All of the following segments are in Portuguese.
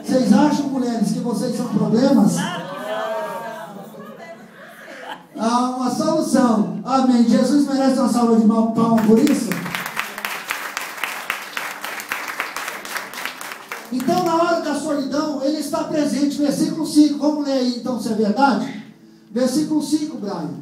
Vocês acham, mulheres, que vocês são problemas? Há uma solução. Amém. Jesus merece uma salva de palmas por isso. Então, na hora da solidão, ele está presente. Versículo 5. Vamos ler aí, então, se é verdade. Versículo 5, Brian.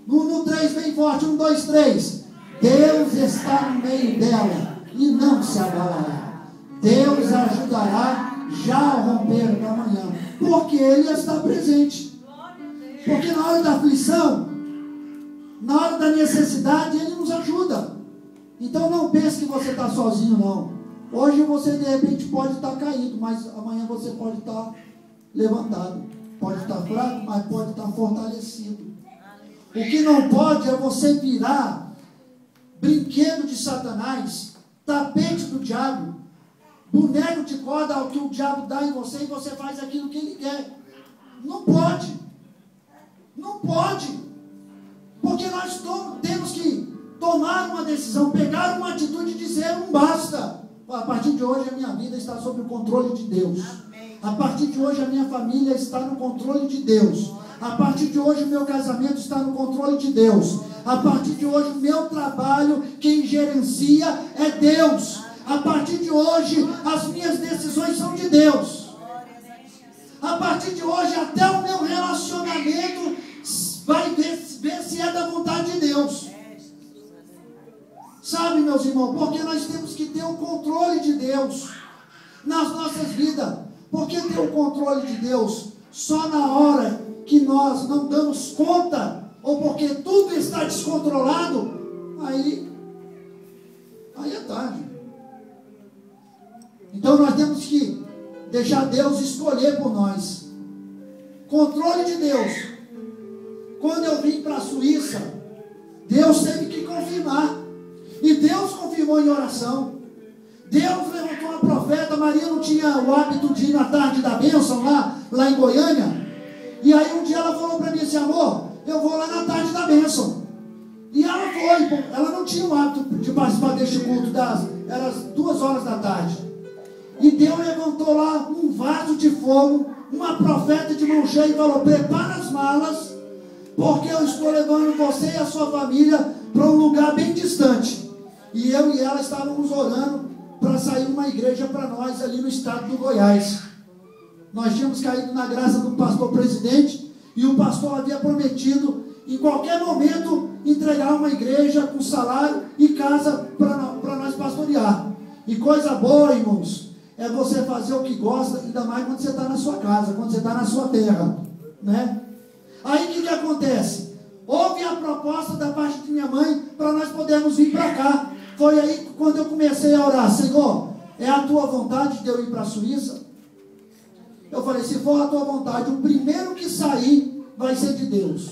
No 3, bem forte. 1, 2, 3. Deus está no meio dela e não se abalará. Deus ajudará já ao romper da manhã. Porque ele está presente. Porque na hora da aflição, na hora da necessidade, ele nos ajuda. Então não pense que você está sozinho, não. Hoje você de repente pode estar caído, mas amanhã você pode estar levantado. Pode estar fraco, mas pode estar fortalecido. O que não pode é você virar brinquedo de Satanás, tapete do diabo, boneco de corda ao que o diabo dá em você e você faz aquilo que ele quer. Não pode. Não pode. Porque nós temos que tomar uma decisão, pegar uma atitude e dizer um basta. A partir de hoje a minha vida está sob o controle de Deus. A partir de hoje a minha família está no controle de Deus. A partir de hoje o meu casamento está no controle de Deus. A partir de hoje o meu trabalho, quem gerencia é Deus. A partir de hoje as minhas decisões são de Deus. A partir de hoje até o meu relacionamento vai ver se é da vontade de Deus. Sabe, meus irmãos, porque nós temos que ter o controle de Deus nas nossas vidas. Porque ter o controle de Deus só na hora que nós não damos conta, ou porque tudo está descontrolado, aí é tarde. Então nós temos que deixar Deus escolher por nós. Controle de Deus. Quando eu vim para a Suíça, Deus teve que confirmar. E Deus confirmou em oração. Deus levantou uma profeta. Maria não tinha o hábito de ir na tarde da bênção lá em Goiânia. E aí um dia ela falou para mim assim: amor, eu vou lá na tarde da bênção. E ela foi. Ela não tinha o hábito de participar deste culto. Era as 2 horas da tarde. E Deus levantou lá um vaso de fogo, uma profeta de mão cheia, e falou: prepara as malas, porque eu estou levando você e a sua família para um lugar bem distante. E eu e ela estávamos orando para sair uma igreja para nós ali no estado do Goiás. Nós tínhamos caído na graça do pastor presidente, e o pastor havia prometido em qualquer momento entregar uma igreja com salário e casa para nós pastorear. E coisa boa, irmãos, é você fazer o que gosta, ainda mais quando você está na sua casa, quando você está na sua terra, né? Aí o que acontece? Houve a proposta da parte de minha mãe para nós podermos vir para cá. Foi aí quando eu comecei a orar: Senhor, é a tua vontade de eu ir para a Suíça? Eu falei: se for a tua vontade, o primeiro que sair vai ser de Deus.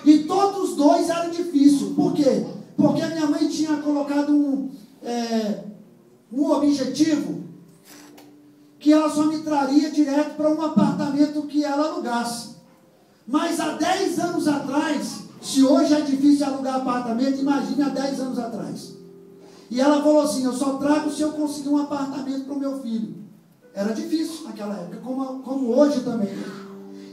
E todos os dois eram difíceis. Por quê? Porque a minha mãe tinha colocado um objetivo, que ela só me traria direto para um apartamento que ela alugasse. Mas há 10 anos atrás, se hoje é difícil alugar apartamento, imagine há 10 anos atrás. E ela falou assim: eu só trago se eu conseguir um apartamento para o meu filho. Era difícil naquela época, como hoje também.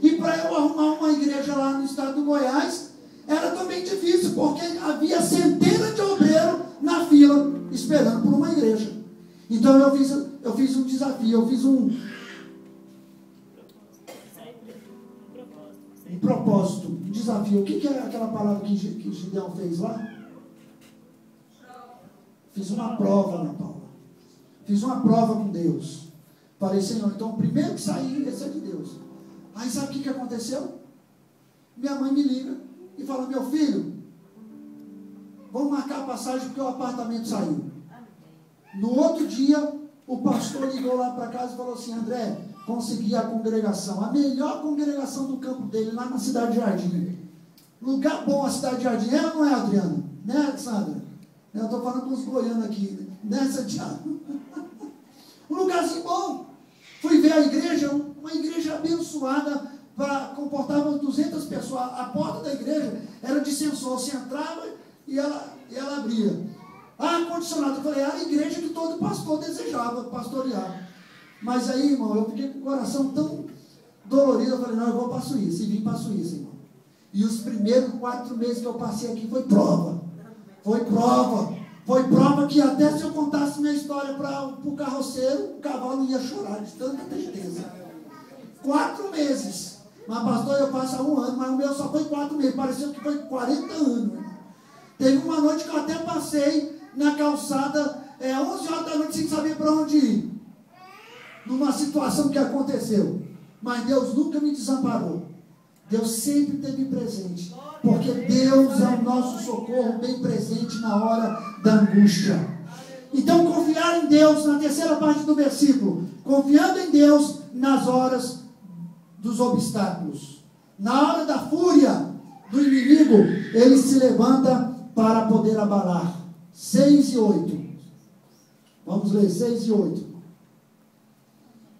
E para eu arrumar uma igreja lá no estado do Goiás, era também difícil, porque havia centenas de obreiros na fila, esperando por uma igreja. Então eu fiz um desafio, eu fiz um propósito, um desafio. O que é aquela palavra que Gideão fez lá? Fiz uma prova, Ana Paula. Fiz uma prova com Deus. Falei: Senhor, então o primeiro que sair, esse é de Deus. Aí sabe o que aconteceu? Minha mãe me liga e fala: meu filho, vamos marcar a passagem porque o apartamento saiu. No outro dia, o pastor ligou lá para casa e falou assim: André, consegui a congregação, a melhor congregação do campo dele, lá na Cidade Jardim. Lugar bom a Cidade Jardim, é ou não é, Adriano? Né, Sandra? Eu estou falando com os goianos aqui, né, Santiago? Um lugarzinho bom. Fui ver a igreja, uma igreja abençoada, comportava 200 pessoas. A porta da igreja era de sensor, você entrava e ela abria. Ar-condicionado, eu falei: era a igreja que todo pastor desejava pastorear. Mas aí, irmão, eu fiquei com o coração tão dolorido, eu falei, não, eu vou para a Suíça, e vim para a Suíça, irmão. E os primeiros 4 meses que eu passei aqui foi prova. Foi prova que até se eu contasse minha história para o carroceiro, o cavalo ia chorar de tanta tristeza. 4 meses. Mas pastor, eu passo há 1 ano, mas o meu só foi 4 meses. Pareceu que foi 40 anos. Irmão. Teve uma noite que eu até passei na calçada, 11 horas da noite, sem saber para onde ir. Numa situação que aconteceu. Mas Deus nunca me desamparou. Deus sempre esteve presente. Porque Deus é o nosso socorro bem presente na hora da angústia. Então, confiar em Deus, na terceira parte do versículo. Confiando em Deus nas horas dos obstáculos. Na hora da fúria do inimigo, ele se levanta para poder abalar. 6 e 8. Vamos ler 6 e 8.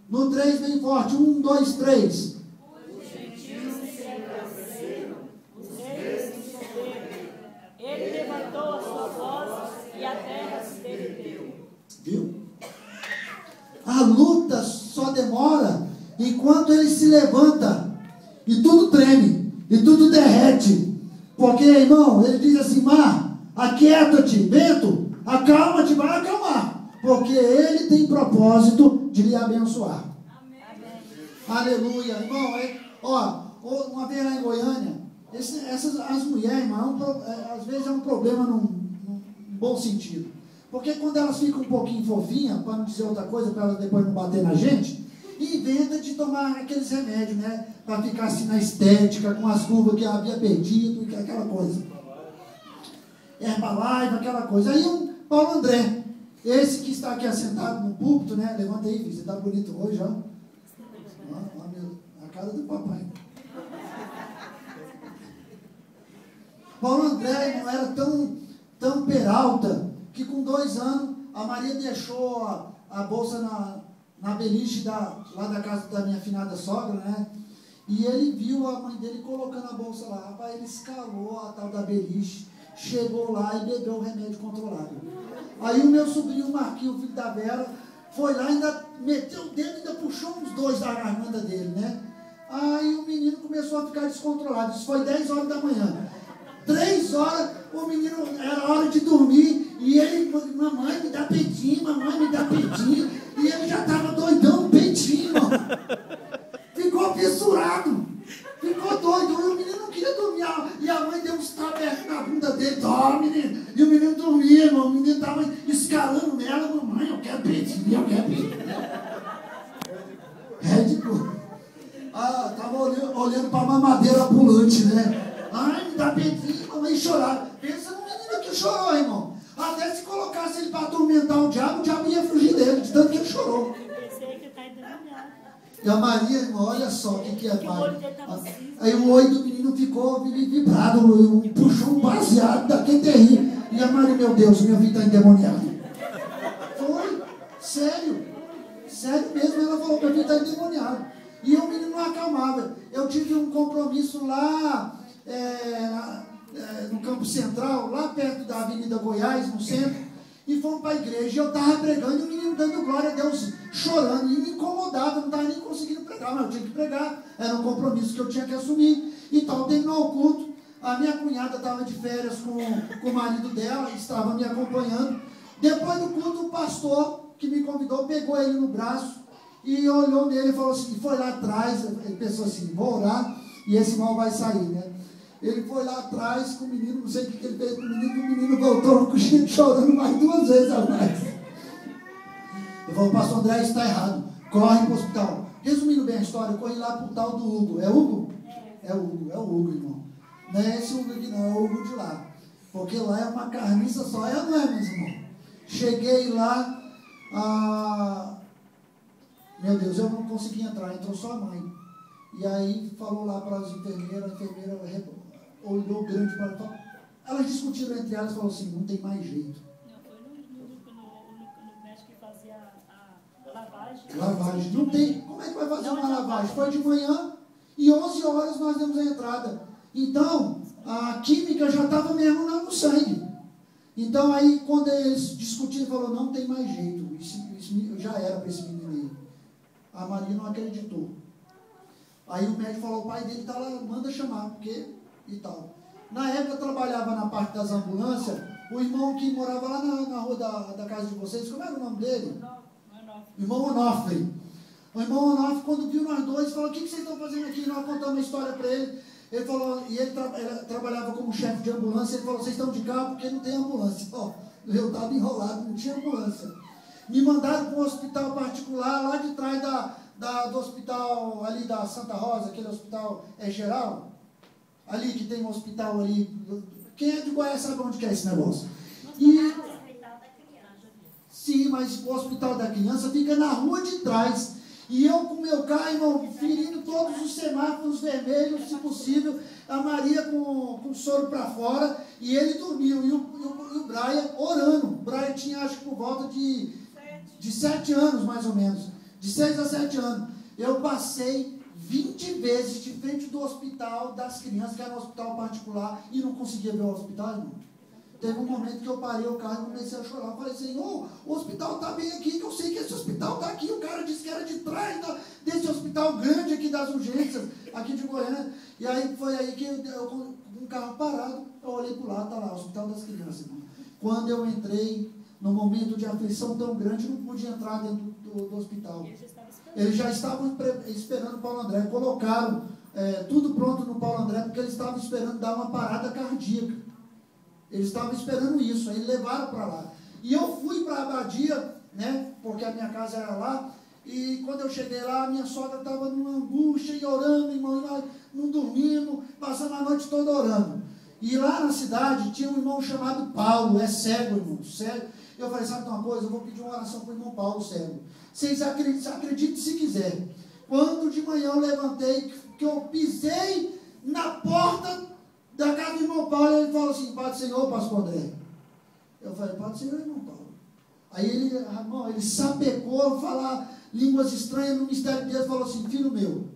No 3 bem forte. 1, 2, 3. Os gentios se engrandeceram, os reis se soberam. Ele levantou a sua voz e a terra se derreteu. Viu? A luta só demora enquanto ele se levanta. E tudo treme. E tudo derrete. Porque, irmão, ele diz assim: mar, aquieta-te, vento, acalma-te, vai acalmar. Porque ele tem propósito de lhe abençoar. Amém. Aleluia, irmão. Uma vez lá em Goiânia, as mulheres, irmão, às vezes é um problema num bom sentido. Porque quando elas ficam um pouquinho fofinhas, para não dizer outra coisa, para elas depois não bater na gente, inventa de tomar aqueles remédios, né? Para ficar assim na estética, com as curvas que havia perdido, aquela coisa. Herbalife, aquela coisa. Aí um Paulo André, esse que está aqui assentado no púlpito, né? Levanta aí, filho, você está bonito hoje, ó. A cara do papai. Paulo André não era tão peralta, que com 2 anos a Maria deixou a bolsa na beliche lá da casa da minha afinada sogra, né? E ele viu a mãe dele colocando a bolsa lá. Rapaz, ele escalou a tal da beliche, chegou lá e bebeu o remédio controlado. Aí o meu sobrinho Marquinhos, o filho da Vera, foi lá, ainda meteu o dedo, ainda puxou uns 2 da garganta dele, né? Aí o menino começou a ficar descontrolado. Isso foi 10 horas da manhã. 3 horas, o menino, era hora de dormir, e ele, mamãe, me dá peitinho, mamãe, me dá peitinho. E ele já estava doidão, peitinho, irmão. Ficou fissurado. Ficou doido. E o menino não queria dormir. E a mãe deu uns tapas na bunda dele. Dorme, menino. E o menino dormia, irmão. O menino estava escalando nela. Mamãe, eu quero peitinho, eu quero peitinho. Red Bull. Estava olhando para a mamadeira pulante, né? Ai, me dá peitinho, mamãe, chorar. Pensa no menino que chorou, irmão. Até se colocasse ele para atormentar o diabo ia fugir dele, de tanto que ele chorou. E a Maria, irmão, olha só o que é pai. Aí o olho do menino ficou vibrado, puxou um baseado daquele terrível. E a Maria, meu Deus, meu filho está endemoniado. Foi, sério mesmo, ela falou, meu filho está endemoniado. E o menino não acalmava. Eu tive um compromisso lá no Campo Central, lá perto da Avenida Goiás, no centro. E fomos para a igreja, e eu estava pregando, e o menino dando glória a Deus, chorando, e me incomodava, não estava nem conseguindo pregar, mas eu tinha que pregar, era um compromisso que eu tinha que assumir. Então, terminou o culto, a minha cunhada estava de férias com o marido dela, estava me acompanhando. Depois do culto, o pastor que me convidou, pegou ele no braço, e olhou nele e falou assim, foi lá atrás, ele pensou assim, vou orar, e esse mal vai sair, né? Ele foi lá atrás com o menino, não sei o que ele fez com o menino voltou no cochilo chorando mais 2 vezes a mais. Eu falei, pastor André, isso está errado, corre para o hospital. Resumindo bem a história, eu corri lá para o tal do Hugo. É Hugo? É o Hugo, irmão. Não é esse Hugo aqui não, é o Hugo de lá. Porque lá é uma carniça só, não é, meus irmãos? Cheguei lá, meu Deus, eu não consegui entrar, entrou só a mãe. E aí falou lá para as enfermeiras, a enfermeira olhou grande para ela. Elas discutiram entre elas e falaram assim, não tem mais jeito. Não, foi no médico que fazia a lavagem. Lavagem. Não tem. Como é que vai fazer uma lavagem? Foi de manhã e 11 horas nós demos a entrada. Então, a química já estava mesmo no sangue. Então aí quando eles discutiram, falou, não tem mais jeito. Isso já era para esse menino aí. A Maria não acreditou. Aí o médico falou, o pai dele está lá, manda chamar, porque e tal. Na época eu trabalhava na parte das ambulâncias, o irmão que morava lá na rua da casa de vocês, como era o nome dele? Irmão Onofre. O irmão Onofre, quando viu nós dois, falou, o que vocês estão fazendo aqui? Nós contamos uma história para ele. Ele falou, e ele trabalhava como chefe de ambulância, ele falou, vocês estão de carro porque não tem ambulância. Ó, eu estava enrolado, não tinha ambulância. Me mandaram para um hospital particular, lá de trás do hospital ali da Santa Rosa, aquele hospital geral, ali que tem um hospital ali. Quem é de Goiás sabe onde que é esse negócio? Sim, mas o hospital da criança fica na rua de trás. E eu com meu carro, irmão, ferindo todos os semáforos vermelhos, se possível, a Maria com soro para fora, e ele dormiu, e o Brian orando. O Brian tinha, acho que por volta de 7 anos, mais ou menos, de 6 a 7 anos. Eu passei 20 vezes de frente do hospital das crianças, que era um hospital particular, e não conseguia ver o hospital, irmão. Teve um momento que eu parei o carro e comecei a chorar. Eu falei, Senhor, o hospital está bem aqui, que eu sei que esse hospital está aqui. O cara disse que era de trás desse hospital grande aqui das urgências, aqui de Goiânia. E aí foi aí que eu com um carro parado, eu olhei para o lado, está lá, o hospital das crianças, irmão. Quando eu entrei, no momento de aflição tão grande, não pude entrar dentro do hospital. Eles já estavam esperando o Paulo André. Colocaram tudo pronto no Paulo André, porque eles estavam esperando dar uma parada cardíaca. Eles estavam esperando isso, aí levaram para lá. E eu fui para a abadia, né, porque a minha casa era lá, e quando eu cheguei lá, a minha sogra estava numa angústia e orando, irmão, e nós não dormimos, passando a noite toda orando. E lá na cidade tinha um irmão chamado Paulo, é cego, irmão, cego. Eu falei, sabe uma coisa, eu vou pedir uma oração para o irmão Paulo, cego. Vocês acreditem se quiser. Quando de manhã eu levantei, que eu pisei na porta da casa do irmão Paulo, ele falou assim, Pai do Senhor, pastor André. Eu falei, Pai do Senhor, irmão Paulo. Aí ele sapecou, falar línguas estranhas no mistério de Deus, falou assim, filho meu,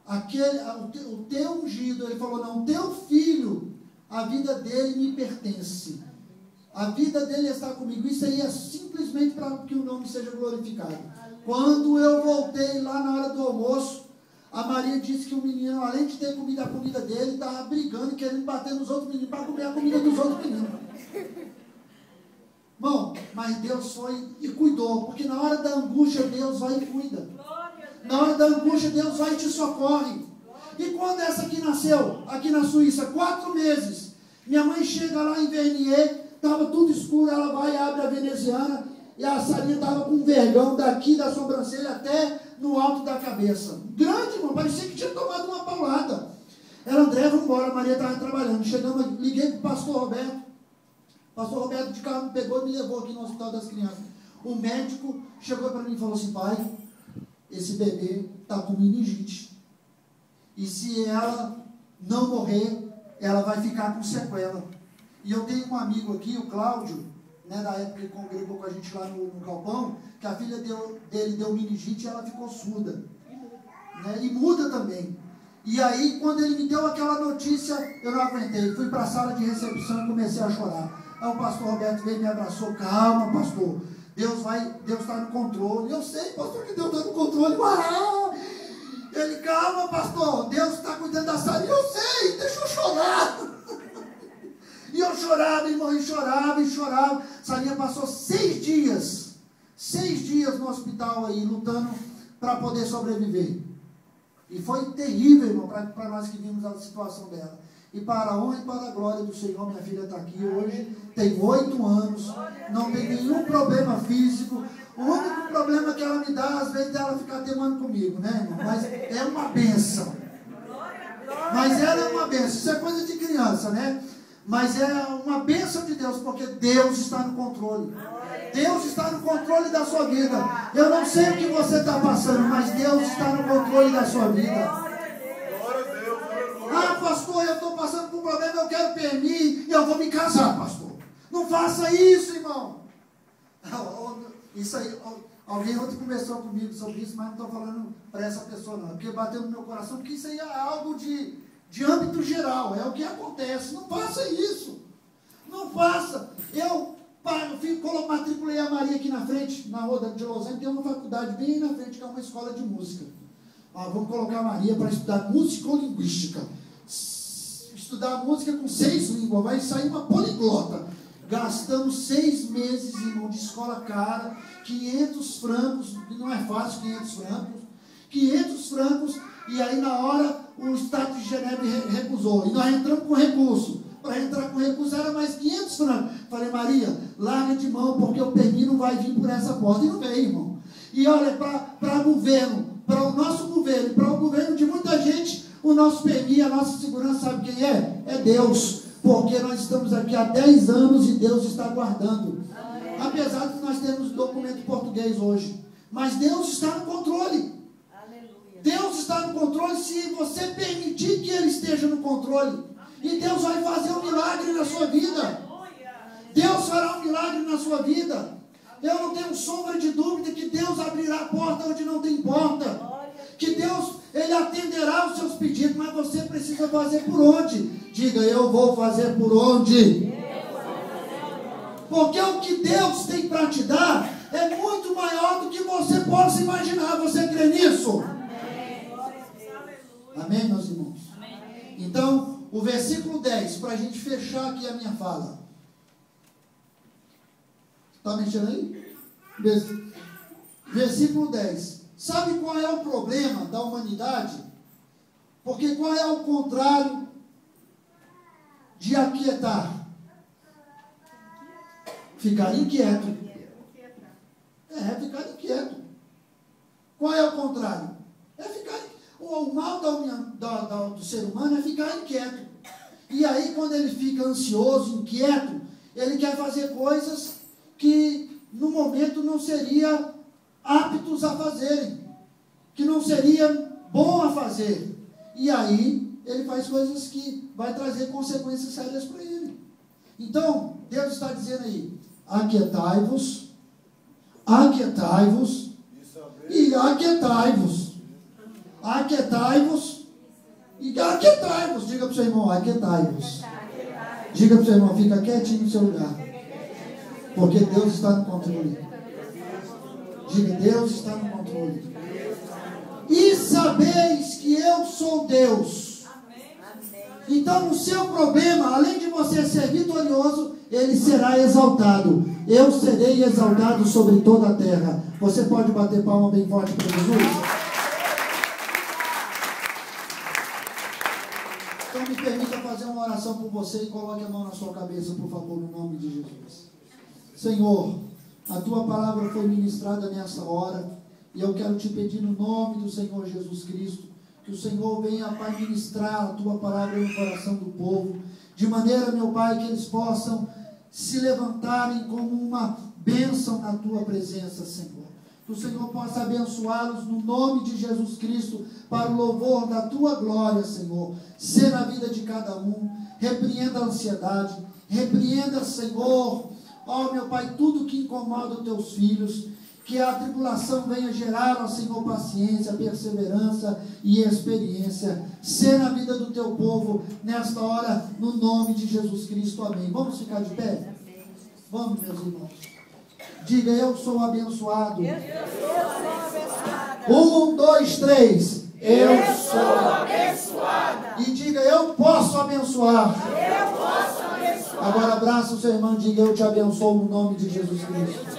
o teu ungido, ele falou, não, o teu filho, a vida dele me pertence. A vida dele está comigo. Isso aí é simplesmente para que o nome seja glorificado. Quando eu voltei lá na hora do almoço, a Maria disse que o menino, além de ter comido a comida dele, estava brigando e querendo bater nos outros meninos para comer a comida dos outros meninos. Bom, mas Deus foi e cuidou, porque na hora da angústia Deus vai e cuida. Na hora da angústia Deus vai e te socorre. E quando essa aqui nasceu, aqui na Suíça, 4 meses, minha mãe chega lá em Vernier, estava tudo escuro, ela vai e abre a veneziana, e a Sarinha estava com um vergão daqui da sobrancelha até no alto da cabeça. Grande, irmão, parecia que tinha tomado uma paulada. Ela, André, vamos embora, a Maria estava trabalhando. Chegamos, liguei para o pastor Roberto. O pastor Roberto de carro me pegou e me levou aqui no Hospital das Crianças. O médico chegou para mim e falou assim, pai, esse bebê está com meningite. E se ela não morrer, ela vai ficar com sequela. E eu tenho um amigo aqui, o Cláudio, né, da época que congregou com a gente lá no Galpão, que a filha dele deu meningite e ela ficou surda. Né, e muda também. E aí, quando ele me deu aquela notícia, eu não aguentei. Fui para a sala de recepção e comecei a chorar. Aí o pastor Roberto veio e me abraçou. Calma, pastor. Deus está no controle. Eu sei, pastor, que Deus está no controle. Ele, calma, pastor. Deus está cuidando da Sarinha. Eu sei, deixa eu chorar. E eu chorava, irmão, e chorava. Sarinha passou 6 dias no hospital aí, lutando para poder sobreviver. E foi terrível, irmão, para nós que vimos a situação dela. E para a honra e para a glória do Senhor, minha filha está aqui hoje, tem 8 anos, não tem nenhum problema físico. O único problema que ela me dá, às vezes, é ela ficar temando comigo, né, irmão? Mas é uma bênção. Mas ela é uma bênção. Isso é coisa de criança, né? Mas é uma bênção de Deus, porque Deus está no controle. Deus está no controle da sua vida. Eu não sei o que você está passando, mas Deus está no controle da sua vida. Ah, pastor, eu estou passando por um problema, eu quero permir e eu vou me casar, pastor. Não faça isso, irmão. Isso aí, alguém ontem conversou comigo sobre isso, mas não estou falando para essa pessoa não. Porque bateu no meu coração, porque isso aí é algo de âmbito geral, é o que acontece. Não faça isso. Não faça. Matriculei a Maria aqui na frente, na rua de Los Angeles, tem uma faculdade bem na frente, que é uma escola de música. Vamos colocar a Maria para estudar musicolinguística. Estudar música com 6 línguas, vai sair uma poliglota. Gastamos 6 meses, irmão, de escola cara, 500 francos, não é fácil, 500 francos, e aí na hora o Estado de Genebra recusou, e nós entramos com recurso. Para entrar com recurso era mais 500 francos. Falei, Maria, larga de mão, porque o PMI não vai vir por essa porta. E não veio, irmão. E olha, para governo, para o nosso governo, e para o governo de muita gente, o nosso PMI, a nossa segurança, sabe quem é? É Deus. Porque nós estamos aqui há 10 anos e Deus está guardando. Apesar de nós termos documento português hoje. Mas Deus está no controle. Deus está no controle se você permitir que Ele esteja no controle. E Deus vai fazer um milagre na sua vida. Deus fará um milagre na sua vida. Eu não tenho sombra de dúvida que Deus abrirá a porta onde não tem porta. Que Deus, Ele atenderá os seus pedidos, mas você precisa fazer por onde? Diga, eu vou fazer por onde? Porque o que Deus tem para te dar é muito maior do que você possa imaginar. Você crê nisso? Amém, meus irmãos? Então, o versículo 10, para a gente fechar aqui a minha fala. Está mexendo aí? Versículo 10. Sabe qual é o problema da humanidade? Porque qual é o contrário de aquietar? Ficar inquieto. Ficar inquieto. Qual é o contrário? É ficar inquieto. O mal do ser humano é ficar inquieto. E aí, quando ele fica ansioso, inquieto, ele quer fazer coisas que no momento não seria aptos a fazerem, que não seria bom a fazer. E aí, ele faz coisas que vai trazer consequências sérias para ele. Então, Deus está dizendo aí, aquietai-vos e aquietai-vos. Aquietai-vos e aquietai-vos. Diga para o seu irmão, aquietai-vos. Diga para o seu irmão, fica quietinho no seu lugar. Porque Deus está no controle. Diga, Deus está no controle. E sabeis que eu sou Deus. Então o seu problema, além de você ser vitorioso, ele será exaltado. Eu serei exaltado sobre toda a terra. Você pode bater palma bem forte para Jesus? Então me permita fazer uma oração por você e coloque a mão na sua cabeça, por favor, no nome de Jesus. Senhor, a tua palavra foi ministrada nessa hora e eu quero te pedir no nome do Senhor Jesus Cristo que o Senhor venha, Pai, ministrar a tua palavra no coração do povo, de maneira, meu Pai, que eles possam se levantarem como uma bênção na tua presença, Senhor. Que o Senhor possa abençoá-los no nome de Jesus Cristo, para o louvor da tua glória, Senhor. Ser na vida de cada um. Repreenda a ansiedade. Repreenda, Senhor, ó meu Pai, tudo que incomoda os teus filhos. Que a tribulação venha gerar, ó Senhor, paciência, perseverança e experiência. Ser na vida do teu povo nesta hora, no nome de Jesus Cristo. Amém. Vamos ficar de pé? Vamos, meus irmãos. Diga, eu sou abençoado. Eu sou abençoada. 1, 2, 3. Eu sou abençoada. E diga, eu posso abençoar. Eu posso abençoar. Agora abraça o seu irmão e diga, eu te abençoo no nome de Jesus Cristo.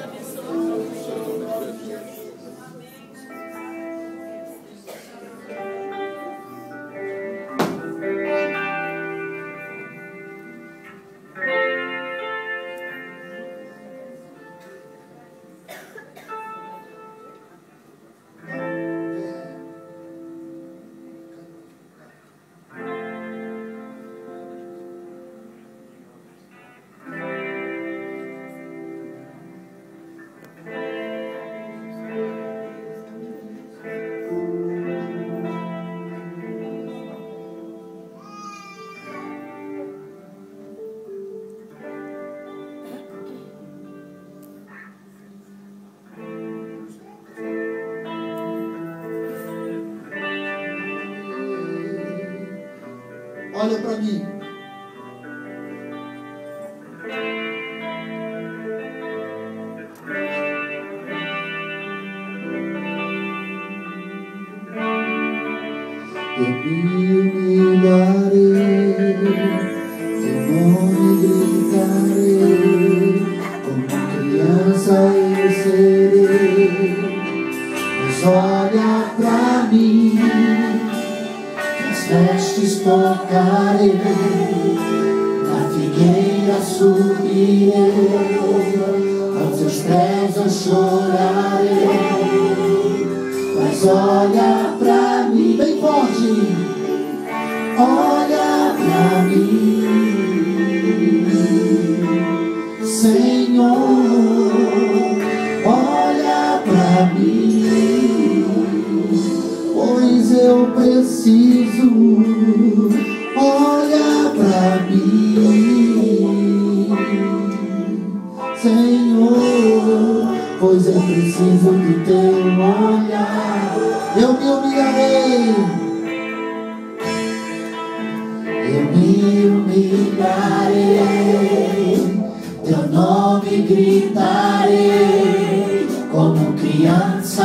Olha para mim. eu me humilharei, teu nome gritarei, como criança eu serei. Mas olha pra mim, as vestes tocarei, na figueira subirei, aos teus pés eu chorarei. Mas olha pra mim, bem forte, olha pra mim, Senhor, olha pra mim, pois eu preciso, olha pra mim, Senhor, pois eu preciso do teu olhar. Eu me humilharei, eu me humilharei, teu nome gritarei, como criança